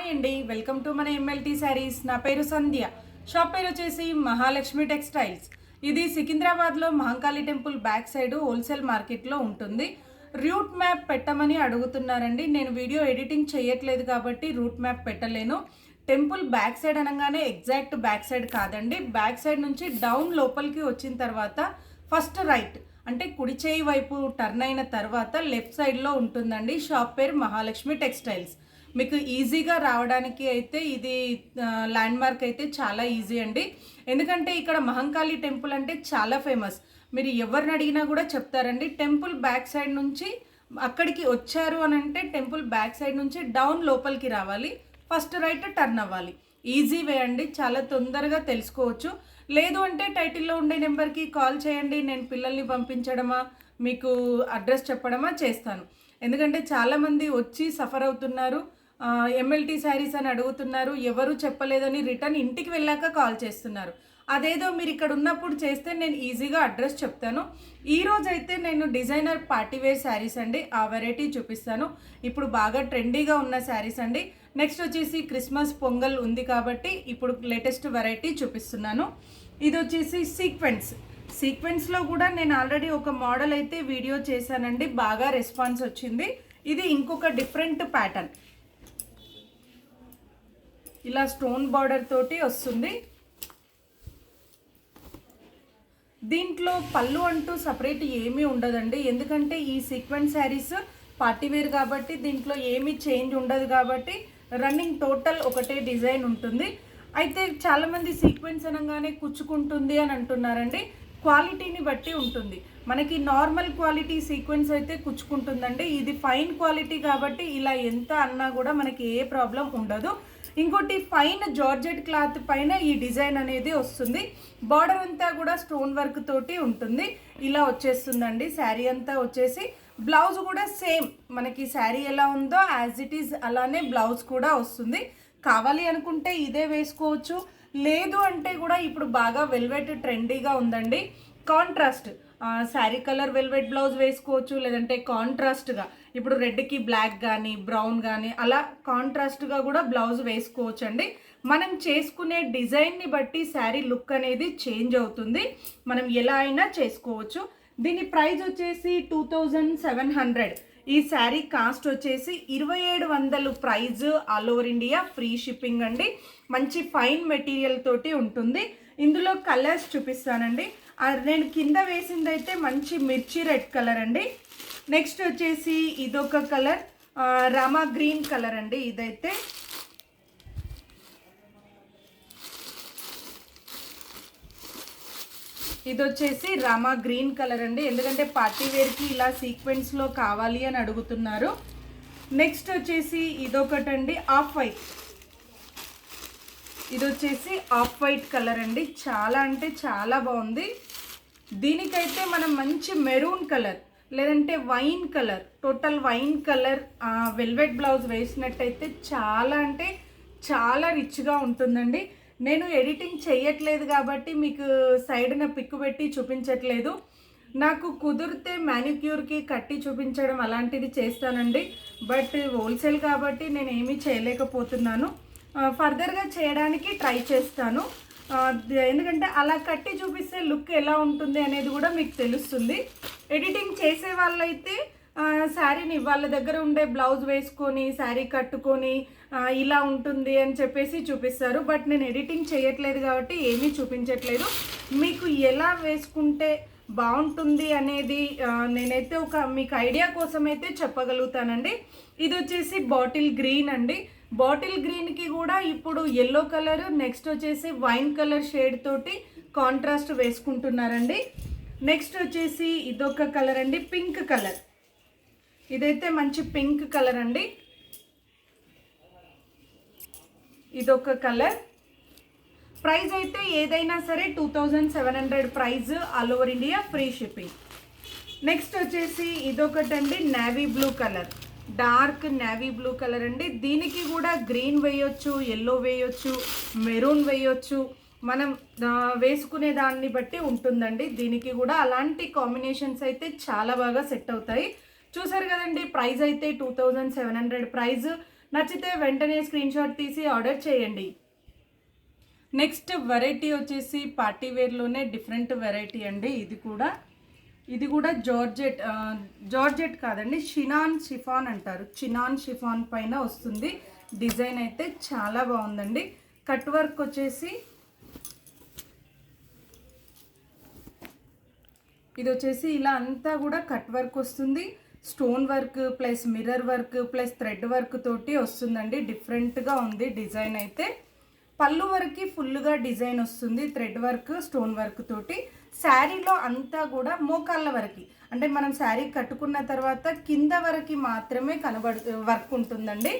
Hi అండి, welcome to మన MLT saris. నా పేరు సంధ్య. షాప్ పేరు వచ్చేసి మహాలక్ష్మి టెక్స్టైల్స్. ఇది సికింద్రాబాద్లో Mahankali temple back side wholesale మార్కెట్లో ఉంటుంది. రూట్ మ్యాప్ పెట్టమని అడుగుతున్నారండి. నేను వీడియో ఎడిటింగ్ చేయట్లేదు కాబట్టి రూట్ మ్యాప్ పెట్టలేను. టెంపుల్ బ్యాక్ సైడ్ అనగానే ఎగ్జాక్ట్ బ్యాక్ సైడ్ కాదండి. బ్యాక్ సైడ్ నుంచి డౌన్ లోపలికి వచ్చిన తర్వాత ఫస్ట్ రైట్ అంటే కుడి చేయి వైపు టర్న్ అయిన తర్వాత లెఫ్ట్ సైడ్లో ఉంటుందండి. షాప్ పేరు మహాలక్ష్మి టెక్స్టైల్స్. మీకు ఈజీగా రావడానికి అయితే ఇది ల్యాండ్ మార్క్ అయితే చాలా ఈజీ అండి. ఎందుకంటే ఇక్కడ మహంకాళి టెంపుల్ అంటే చాలా ఫేమస్. మీరు ఎవరిని అడిగినా కూడా చెప్తారండి. టెంపుల్ బ్యాక్ సైడ్ నుంచి అక్కడికి వచ్చారు అని అంటే టెంపుల్ బ్యాక్ సైడ్ నుంచి డౌన్ లోపలికి రావాలి, ఫస్ట్ రైట్ టర్న్ అవ్వాలి. ఈజీ వే అండి, చాలా తొందరగా తెలుసుకోవచ్చు. లేదు అంటే టైటిల్లో ఉండే నెంబర్కి కాల్ చేయండి. నేను పిల్లల్ని పంపించడమా మీకు అడ్రస్ చెప్పడమా చేస్తాను. ఎందుకంటే చాలామంది వచ్చి సఫర్ అవుతున్నారు. ఎంఎల్టీ శారీస్ అని అడుగుతున్నారు, ఎవరు చెప్పలేదని రిటర్న్ ఇంటికి వెళ్ళాక కాల్ చేస్తున్నారు. అదేదో మీరు ఇక్కడ ఉన్నప్పుడు చేస్తే నేను ఈజీగా అడ్రస్ చెప్తాను. ఈరోజు అయితే నేను డిజైనర్ పార్టీవేర్ శారీస్ అండి, ఆ వెరైటీ చూపిస్తాను. ఇప్పుడు బాగా ట్రెండీగా ఉన్న శారీస్ అండి. నెక్స్ట్ వచ్చేసి క్రిస్మస్ పొంగల్ ఉంది కాబట్టి ఇప్పుడు లేటెస్ట్ వెరైటీ చూపిస్తున్నాను. ఇది వచ్చేసి సీక్వెన్స్లో కూడా నేను ఆల్రెడీ ఒక మోడల్ అయితే వీడియో చేశానండి, బాగా రెస్పాన్స్ వచ్చింది. ఇది ఇంకొక డిఫరెంట్ ప్యాటర్న్, ఇలా స్టోన్ బార్డర్ తోటి వస్తుంది. దీంట్లో పళ్ళు అంటూ సపరేట్ ఏమీ ఉండదండి, ఎందుకంటే ఈ సీక్వెన్స్ శారీస్ పార్టీవేర్ కాబట్టి దీంట్లో ఏమీ చేంజ్ ఉండదు కాబట్టి రన్నింగ్ టోటల్ ఒకటే డిజైన్ ఉంటుంది. అయితే చాలామంది సీక్వెన్స్ అనగానే కుచ్చుకుంటుంది అని అంటున్నారండి. క్వాలిటీని బట్టి ఉంటుంది. మనకి నార్మల్ క్వాలిటీ సీక్వెన్స్ అయితే కుచ్చుకుంటుందండి. ఇది ఫైన్ క్వాలిటీ కాబట్టి ఇలా ఎంత అన్నా కూడా మనకి ఏ ప్రాబ్లం ఉండదు. ఇంకోటి ఫైన్ జార్జెట్ క్లాత్ పైన ఈ డిజైన్ అనేది వస్తుంది. బార్డర్ అంతా కూడా స్టోన్ వర్క్ తోటి ఉంటుంది. ఇలా వచ్చేస్తుందండి శారీ అంతా వచ్చేసి. బ్లౌజ్ కూడా సేమ్ మనకి శారీ ఎలా ఉందో యాజ్ ఇట్ ఈజ్ అలానే బ్లౌజ్ కూడా వస్తుంది. కావాలి అనుకుంటే ఇదే వేసుకోవచ్చు, లేదు అంటే కూడా ఇప్పుడు బాగా వెల్వెట్ ట్రెండీగా ఉందండి. Contrast sari colour velvet blouse వేసుకోవచ్చు, లేదంటే కాంట్రాస్ట్గా ఇప్పుడు రెడ్కి బ్లాక్ కానీ బ్రౌన్ కానీ అలా కాంట్రాస్ట్గా కూడా బ్లౌజ్ వేసుకోవచ్చు అండి. మనం చేసుకునే డిజైన్ని బట్టి శారీ లుక్ అనేది చేంజ్ అవుతుంది. మనం ఎలా అయినా చేసుకోవచ్చు. దీని ప్రైస్ వచ్చేసి 2700. ఈ శారీ కాస్ట్ వచ్చేసి 2700 price. All over India free shipping అండి. మంచి ఫైన్ మెటీరియల్ తోటి ఉంటుంది. ఇందులో కలర్స్ చూపిస్తానండి. నేను కింద వేసింది అయితే మంచి మిర్చి రెడ్ కలర్ అండి. నెక్స్ట్ వచ్చేసి ఇదొక కలర్, రామా గ్రీన్ కలర్ అండి. ఇదైతే ఇది వచ్చేసి రామా గ్రీన్ కలర్ అండి, ఎందుకంటే పార్టీ వేర్కి ఇలా సీక్వెన్స్లో కావాలి అని అడుగుతున్నారు. నెక్స్ట్ వచ్చేసి ఇదొకటండి ఆఫ్ వైట్. ఇది వచ్చేసి ఆఫ్ వైట్ కలర్ అండి, చాలా అంటే చాలా బాగుంది. దీనికైతే మనం మంచి మెరూన్ కలర్ లేదంటే wine colour, total wine colour velvet blouse వేసినట్టయితే చాలా అంటే చాలా రిచ్గా ఉంటుందండి. నేను ఎడిటింగ్ చేయట్లేదు కాబట్టి మీకు సైడ్న పిక్ పెట్టి చూపించట్లేదు. నాకు కుదిరితే మ్యానిక్యూర్కి కట్టి చూపించడం అలాంటిది చేస్తానండి. బట్ హోల్సేల్ కాబట్టి నేను ఏమీ చేయలేకపోతున్నాను. ఫర్దర్గా చేయడానికి ట్రై చేస్తాను. ఎందుకంటే అలా కట్టి చూపిస్తే లుక్ ఎలా ఉంటుంది అనేది కూడా మీకు తెలుస్తుంది. ఎడిటింగ్ చేసే వాళ్ళైతే శారీని వాళ్ళ దగ్గర ఉండే బ్లౌజ్ వేసుకొని శారీ కట్టుకొని ఇలా ఉంటుంది అని చెప్పేసి చూపిస్తారు. బట్ నేను ఎడిటింగ్ చేయట్లేదు కాబట్టి ఏమీ చూపించట్లేదు. మీకు ఎలా వేసుకుంటే బాగుంటుంది అనేది నేనైతే మీకు ఐడియా కోసం అయితే చెప్పగలుగుతానండి. ఇది వచ్చేసి బాటిల్ గ్రీన్ అండి. బాటిల్ గ్రీన్కి కూడా ఇప్పుడు ఎల్లో కలర్, నెక్స్ట్ వచ్చేసి వైన్ కలర్ షేడ్ తోటి కాంట్రాస్ట్ వేసుకుంటున్నారండి. నెక్స్ట్ వచ్చేసి ఇదొక కలర్ అండి, పింక్ కలర్. ఇదైతే మంచి పింక్ కలర్ అండి. ఇదొక కలర్. ప్రైస్ అయితే ఏదైనా సరే 2700 price. All over India free shipping. Next వచ్చేసి ఇదొకటండి navy blue colour, dark navy blue colour అండి. దీనికి కూడా గ్రీన్ వేయొచ్చు, ఎల్లో వేయొచ్చు, మెరూన్ వేయొచ్చు. మనం వేసుకునే దాన్ని బట్టి ఉంటుందండి. దీనికి కూడా అలాంటి కాంబినేషన్స్ అయితే చాలా బాగా సెట్ అవుతాయి. చూసారు కదండి, ప్రైస్ అయితే 2700 ప్రైస్. నచ్చితే వెంటనే స్క్రీన్ షాట్ తీసి ఆర్డర్ చేయండి. నెక్స్ట్ వెరైటీ వచ్చేసి పార్టీ వేర్లోనే డిఫరెంట్ వెరైటీ అండి. ఇది కూడా జార్జెట్ కాదండి, షిఫాన్ అంటారు. చినాన్ షిఫాన్ పైన వస్తుంది. డిజైన్ అయితే చాలా బాగుందండి. కట్ వర్క్ వచ్చేసి ఇది వచ్చేసి ఇలా అంతా కూడా కట్ వర్క్ వస్తుంది. Stone work plus mirror work plus thread work తోటి వస్తుందండి. డిఫరెంట్గా ఉంది డిజైన్ అయితే. పళ్ళు వరకు ఫుల్గా డిజైన్ వస్తుంది థ్రెడ్ వర్క్ స్టోన్ వర్క్ తోటి. శారీలో అంతా కూడా మోకాళ్ళ వరకు, అంటే మనం శారీ కట్టుకున్న తర్వాత కింద వరకు మాత్రమే వర్క్ ఉంటుందండి.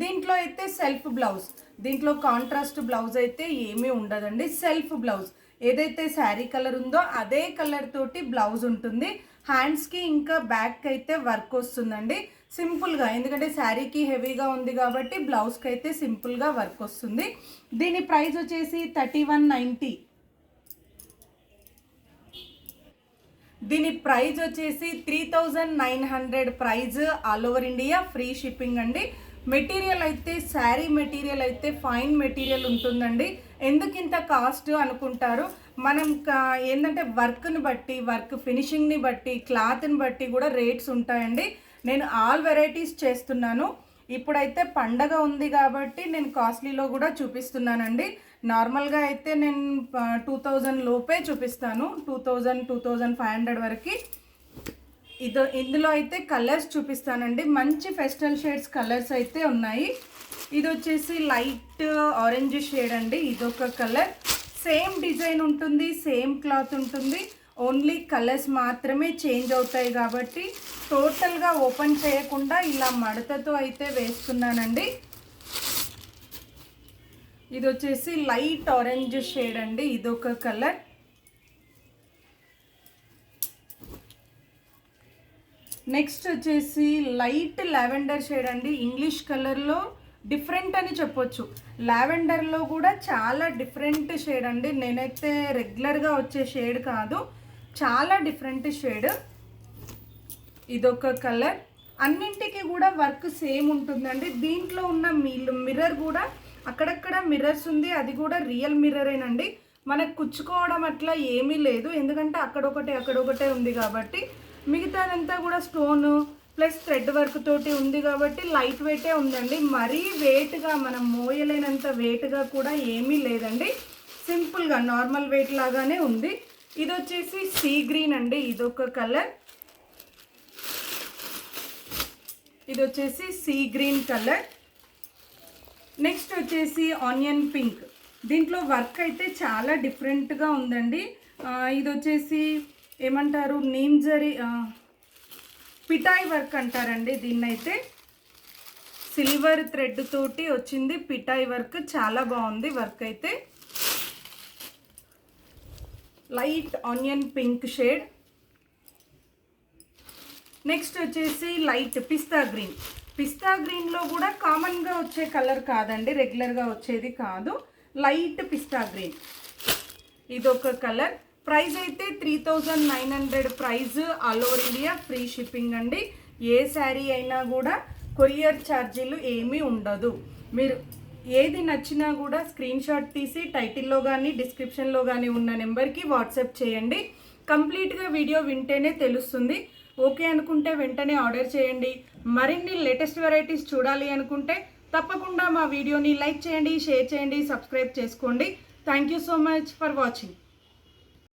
దీంట్లో అయితే సెల్ఫ్ బ్లౌజ్, దీంట్లో కాంట్రాస్ట్ బ్లౌజ్ అయితే ఏమీ ఉండదండి. సెల్ఫ్ బ్లౌజ్ ఏదైతే శారీ కలర్ ఉందో అదే కలర్ తోటి బ్లౌజ్ ఉంటుంది. హ్యాండ్స్కి ఇంకా బ్యాక్ అయితే వర్క్ వస్తుందండి సింపుల్గా, ఎందుకంటే శారీకి హెవీగా ఉంది కాబట్టి బ్లౌజ్కి అయితే సింపుల్గా వర్క్ వస్తుంది. దీని ప్రైస్ వచ్చేసి 3190. దీని ప్రైస్ వచ్చేసి 3900 price. All over India free shipping అండి. మెటీరియల్ అయితే శారీ మెటీరియల్ అయితే ఫైన్ మెటీరియల్ ఉంటుందండి. ఎందుకు ఇంత కాస్ట్ అనుకుంటారు, మనం ఏంటంటే వర్క్ని బట్టి, వర్క్ ఫినిషింగ్ని బట్టి, క్లాత్ని బట్టి కూడా రేట్స్ ఉంటాయండి. నేను ఆల్ వెరైటీస్ చేస్తున్నాను. ఇప్పుడైతే పండగ ఉంది కాబట్టి నేను కాస్ట్లీలో కూడా చూపిస్తున్నానండి. నార్మల్గా అయితే నేను 2000 లోపే చూపిస్తాను, 2500 వరకు. ఇందులో అయితే కలర్స్ చూపిస్తానండి. మంచి ఫెస్టల్ షేడ్స్ కలర్స్ అయితే ఉన్నాయి. ఇది వచ్చేసి లైట్ ఆరెంజ్ షేడ్ అండి. ఇదొక కలర్. సేమ్ డిజైన్ ఉంటుంది, సేమ్ క్లాత్ ఉంటుంది, ఓన్లీ కలర్స్ మాత్రమే చేంజ్ అవుతాయి కాబట్టి టోటల్గా ఓపెన్ చేయకుండా ఇలా మడతతో అయితే వేస్తున్నానండి. ఇది వచ్చేసి లైట్ ఆరెంజ్ షేడ్ అండి. ఇదొక కలర్. నెక్స్ట్ వచ్చేసి లైట్ లావెండర్ షేడ్ అండి. ఇంగ్లీష్ కలర్లో డిఫరెంట్ అని చెప్పొచ్చు. లావెండర్లో కూడా చాలా డిఫరెంట్ షేడ్ అండి. నేనైతే రెగ్యులర్గా వచ్చే షేడ్ కాదు, చాలా డిఫరెంట్ షేడ్. ఇదొక కలర్. అన్నింటికి కూడా వర్క్ సేమ్ ఉంటుందండి. దీంట్లో ఉన్న మిర్రర్ కూడా అక్కడక్కడ మిర్రర్స్ ఉంది, అది కూడా రియల్ మిర్రరేనండి. మనకు కుచ్చుకోవడం అట్లా ఏమీ లేదు, ఎందుకంటే అక్కడొకటే ఉంది కాబట్టి. మిగతాదంతా కూడా స్టోను ప్లస్ థ్రెడ్ వర్క్ తోటి ఉంది కాబట్టి లైట్ వెయిటే ఉందండి. మరీ వెయిట్గా మనం మోయలేనంత వెయిట్గా కూడా ఏమీ లేదండి. సింపుల్గా నార్మల్ వెయిట్ లాగానే ఉంది. ఇది వచ్చేసి సీ గ్రీన్ అండి. ఇదొక కలర్. ఇది వచ్చేసి సీ గ్రీన్ కలర్. నెక్స్ట్ వచ్చేసి ఆనియన్ పింక్. దీంట్లో వర్క్ అయితే చాలా డిఫరెంట్గా ఉందండి. ఇది వచ్చేసి ఏమంటారు, నీమ్జరీ పిటాయి వర్క్ అంటారండి. దీన్నైతే సిల్వర్ థ్రెడ్ తోటి వచ్చింది పిటాయి వర్క్. చాలా బాగుంది వర్క్ అయితే. Light onion pink shade. Next వచ్చేసి లైట్ పిస్తా గ్రీన్. పిస్తా గ్రీన్లో కూడా కామన్గా వచ్చే కలర్ కాదండి, రెగ్యులర్గా వచ్చేది కాదు. Light pista green. ఇదొక కలర్. ప్రైస్ అయితే 3900 price. All over India free shipping అండి. ఏ శారీ అయినా కూడా కొరియర్ ఛార్జీలు ఏమీ ఉండదు. మీరు ఏది నచ్చినా కూడా స్క్రీన్ షాట్ తీసి టైటిల్లో కానీ డిస్క్రిప్షన్లో కానీ ఉన్న నెంబర్కి వాట్సాప్ చేయండి. కంప్లీట్గా వీడియో వింటేనే తెలుస్తుంది. ఓకే అనుకుంటే వెంటనే ఆర్డర్ చేయండి. మరిన్ని లేటెస్ట్ వెరైటీస్ చూడాలి అనుకుంటే తప్పకుండా మా వీడియోని లైక్ చేయండి, షేర్ చేయండి, సబ్స్క్రైబ్ చేసుకోండి. Thank you so much for watching.